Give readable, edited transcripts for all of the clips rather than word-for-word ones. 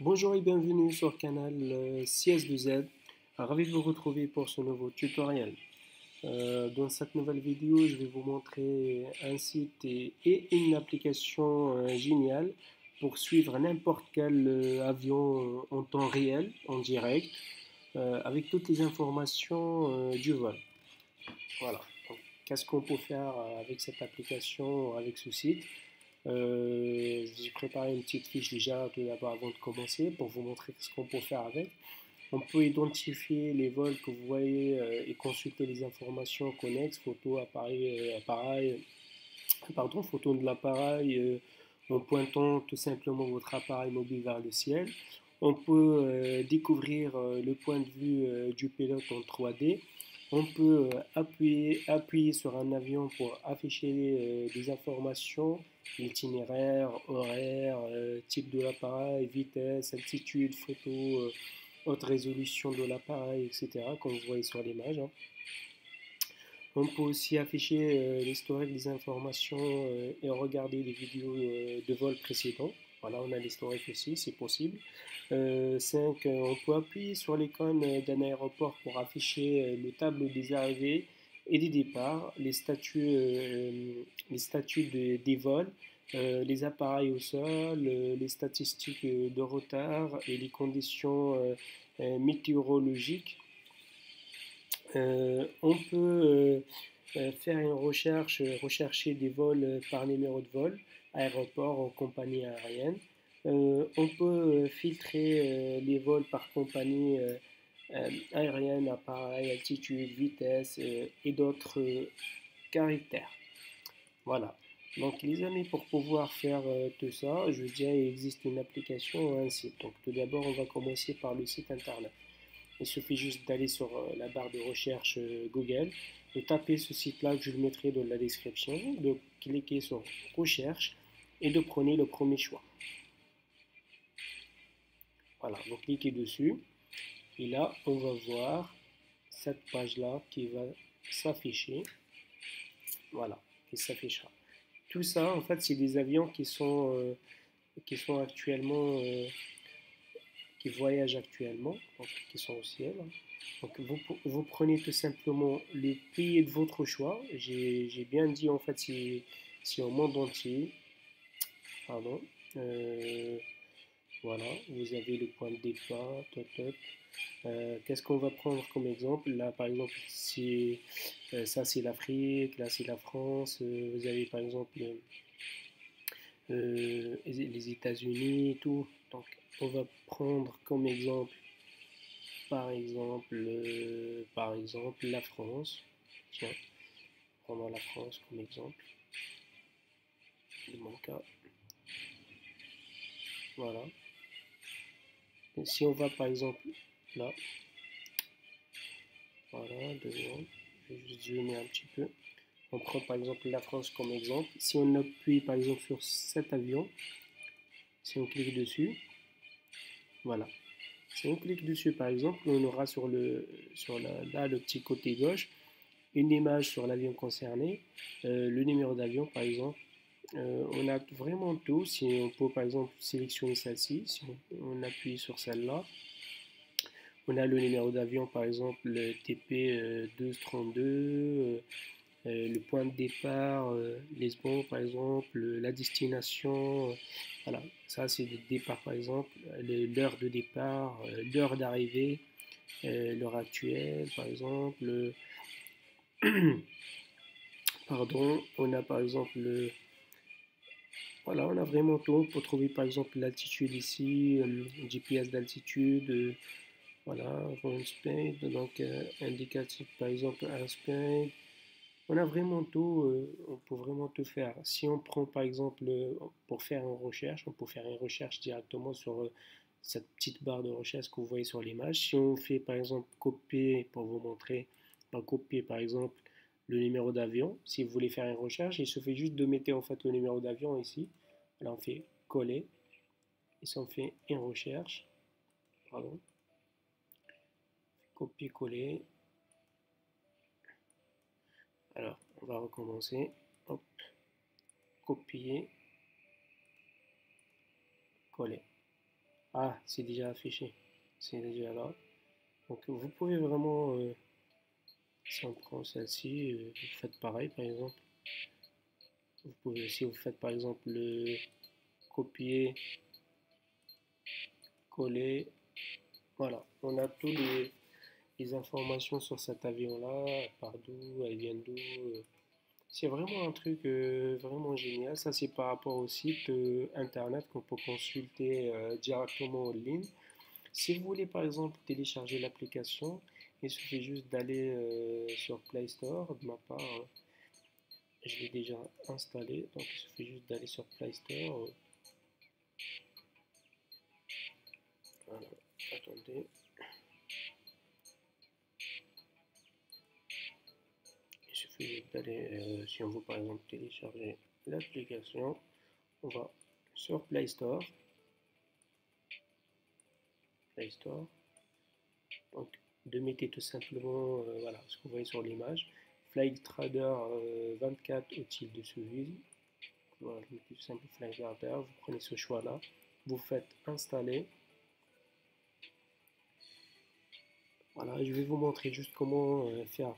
Bonjour et bienvenue sur le canal CS2Z. Ravi de vous retrouver pour ce nouveau tutoriel. Dans cette nouvelle vidéo, je vais vous montrer un site et une application géniale pour suivre n'importe quel avion en temps réel, en direct, avec toutes les informations du vol. Voilà. Qu'est-ce qu'on peut faire avec cette application, avec ce site? J'ai préparé une petite fiche déjà tout d'abord avant de commencer pour vous montrer ce qu'on peut faire avec. On peut identifier les vols que vous voyez et consulter les informations connexes, photos, photos de l'appareil en pointant tout simplement votre appareil mobile vers le ciel. On peut découvrir le point de vue du pilote en 3D. On peut appuyer sur un avion pour afficher des informations, l'itinéraire, horaire, type de l'appareil, vitesse, altitude, photo, haute résolution de l'appareil, etc., comme vous voyez sur l'image, hein. On peut aussi afficher l'historique des informations et regarder les vidéos de vol précédents. Voilà, on a l'historique aussi, c'est possible. 5. On peut appuyer sur l'icône d'un aéroport pour afficher le tableau des arrivées et des départs, les statuts des vols, les appareils au sol, les statistiques de retard et les conditions météorologiques. On peut faire une recherche, rechercher des vols par numéro de vol, aéroport ou compagnie aérienne. On peut filtrer les vols par compagnie aérienne, appareil, altitude, vitesse et d'autres caractères. Voilà. Donc les amis, pour pouvoir faire tout ça, je dirais qu'il existe une application ou un site. Donc tout d'abord, on va commencer par le site internet. Il suffit juste d'aller sur la barre de recherche Google, de taper ce site-là que je le mettrai dans la description, de cliquer sur recherche et de prendre le premier choix. Voilà, vous cliquez dessus et là on va voir cette page-là qui va s'afficher. Voilà, qui s'affichera. Tout ça, en fait, c'est des avions qui sont actuellement qui voyagent actuellement, donc qui sont au ciel. Donc vous prenez tout simplement le pays de votre choix. J'ai bien dit en fait c'est au monde entier. Pardon. Voilà, vous avez le point de départ, top, top. Qu'est-ce qu'on va prendre comme exemple? Là par exemple, ça c'est l'Afrique, là c'est la France. Vous avez par exemple les États-Unis, tout. Donc on va prendre comme exemple par exemple la France. Tiens, prenons la France comme exemple. C'est mon cas. Voilà. Et si on va par exemple là, voilà, devant, je vais juste zoomer un petit peu. On prend par exemple la France comme exemple. Si on appuie par exemple sur cet avion, si on clique dessus, voilà. Si on clique dessus par exemple, on aura là le petit côté gauche une image sur l'avion concerné, le numéro d'avion par exemple. On a vraiment tout. Si on peut par exemple sélectionner celle-ci, si on appuie sur celle-là, on a le numéro d'avion par exemple le TP 1232, le point de départ, Lisbonne par exemple, la destination, voilà, ça c'est le départ par exemple, l'heure de départ, l'heure d'arrivée, l'heure actuelle par exemple. Pardon, on a par exemple voilà, on a vraiment tout pour trouver par exemple l'altitude ici, GPS d'altitude, voilà, round speed, donc indicatif par exemple un speed. On a vraiment tout, on peut vraiment tout faire. Si on prend par exemple pour faire une recherche, on peut faire une recherche directement sur cette petite barre de recherche que vous voyez sur l'image. Si on fait par exemple copier pour vous montrer, copier par exemple le numéro d'avion, si vous voulez faire une recherche, il suffit juste de mettre en fait le numéro d'avion ici. Là on fait coller. Ici on fait une recherche. Pardon. Copier-coller. Alors on va recommencer. Hop. Copier. Coller. Ah, c'est déjà affiché. C'est déjà là. Donc vous pouvez vraiment, si on prend celle-ci, vous faites pareil par exemple. Vous pouvez, si vous faites par exemple le copier, coller, voilà. On a tous les informations sur cet avion-là, par d'où, elle vient d'où. C'est vraiment un truc vraiment génial. Ça, c'est par rapport au site internet qu'on peut consulter directement en ligne. Si vous voulez par exemple télécharger l'application, il suffit juste d'aller sur Play Store. De ma part, je l'ai déjà installé, donc il suffit juste d'aller sur Play Store. Voilà, attendez. Il suffit juste d'aller, si on veut par exemple télécharger l'application, on va sur Play Store. Play Store. Donc, de mettre tout simplement, voilà, ce que vous voyez sur l'image, Flight Trader 24 au-dessus de suivi. Voilà, vous mettez tout simplement Flight Trader, vous prenez ce choix-là, vous faites installer. Voilà, je vais vous montrer juste comment faire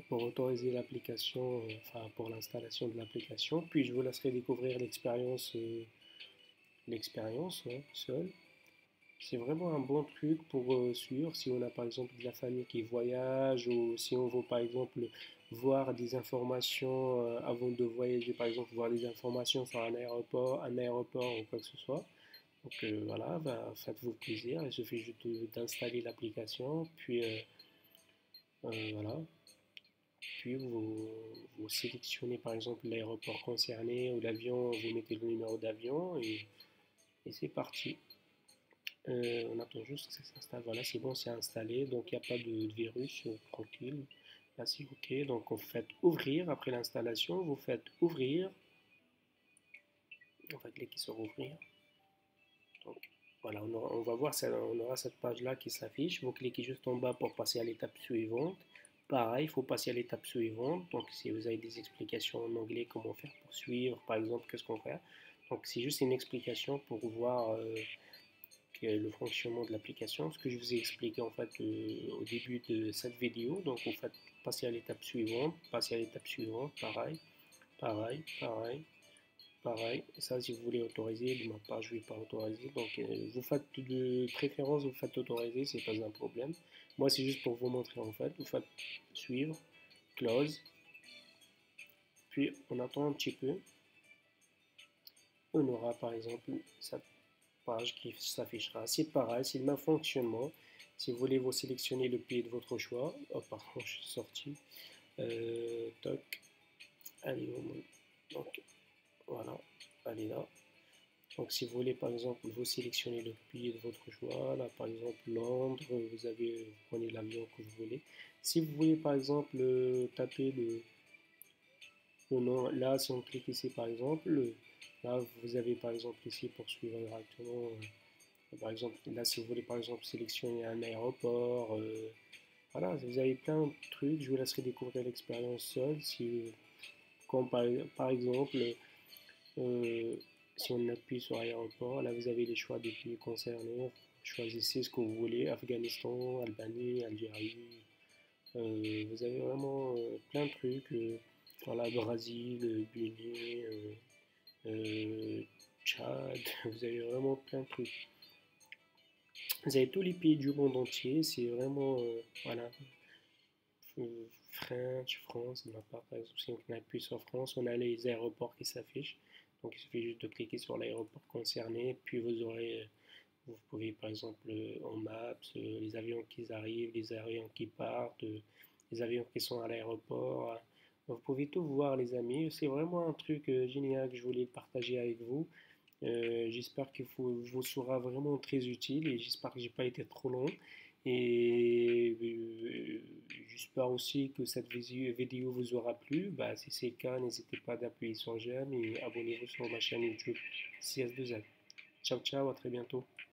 pour autoriser l'application, enfin pour l'installation de l'application. Puis je vous laisserai découvrir l'expérience seule. C'est vraiment un bon truc pour suivre si on a par exemple de la famille qui voyage ou si on veut par exemple voir des informations avant de voyager, par exemple voir des informations sur un aéroport ou quoi que ce soit. Donc voilà, bah, faites-vous plaisir, il suffit juste d'installer l'application, puis voilà, puis vous sélectionnez par exemple l'aéroport concerné ou l'avion, vous mettez le numéro d'avion et c'est parti. On attend juste que ça s'installe. Voilà, c'est bon, c'est installé. Donc, il n'y a pas de virus, tranquille. Là, c'est OK. Donc, vous faites ouvrir après l'installation. Vous faites ouvrir. On va cliquer sur ouvrir. Donc, voilà, on va voir, ça, on aura cette page-là qui s'affiche. Vous cliquez juste en bas pour passer à l'étape suivante. Pareil, il faut passer à l'étape suivante. Donc, si vous avez des explications en anglais, comment faire pour suivre, par exemple, qu'est-ce qu'on fait. Donc, c'est juste une explication pour voir le fonctionnement de l'application, ce que je vous ai expliqué en fait au début de cette vidéo. Donc vous faites passer à l'étape suivante, passer à l'étape suivante, pareil, pareil, pareil, pareil. Ça, si vous voulez autoriser, de ma part, je ne vais pas autoriser. Donc vous faites de préférence, vous faites autoriser, c'est pas un problème. Moi, c'est juste pour vous montrer en fait. Vous faites suivre, close, puis on attend un petit peu. On aura par exemple ça page qui s'affichera. C'est pareil, c'est le même fonctionnement. Si vous voulez vous sélectionner le pays de votre choix, oh pardon, je suis sorti. Toc, allez, donc voilà, allez là. Donc si vous voulez par exemple vous sélectionnez le pays de votre choix, là par exemple Londres, vous prenez l'avion que vous voulez. Si vous voulez par exemple taper le nom, là si on clique ici par exemple, là vous avez par exemple ici pour suivre directement. Par exemple, là, si vous voulez par exemple sélectionner un aéroport, voilà, vous avez plein de trucs. Je vous laisserai découvrir l'expérience seule. Si, comme par exemple, euh, si on appuie sur aéroport, là vous avez les choix des pays concernés. Choisissez ce que vous voulez, Afghanistan, Albanie, Algérie. Vous avez vraiment plein de trucs. Voilà, Brésil, Bénin, Tchad. Vous avez vraiment plein de trucs. Vous avez tous les pays du monde entier, c'est vraiment, voilà, France, de ma part, par exemple, si on appuie sur France, on a les aéroports qui s'affichent. Donc il suffit juste de cliquer sur l'aéroport concerné, puis vous pouvez par exemple en Maps, les avions qui arrivent, les avions qui partent, les avions qui sont à l'aéroport. Vous pouvez tout voir les amis, c'est vraiment un truc génial que je voulais partager avec vous. J'espère qu'il vous sera vraiment très utile et j'espère que j'ai pas été trop long. Et j'espère aussi que cette vidéo vous aura plu. Bah, si c'est le cas, n'hésitez pas d'appuyer sur j'aime et abonnez-vous sur ma chaîne YouTube CS2Z. Ciao ciao, à très bientôt.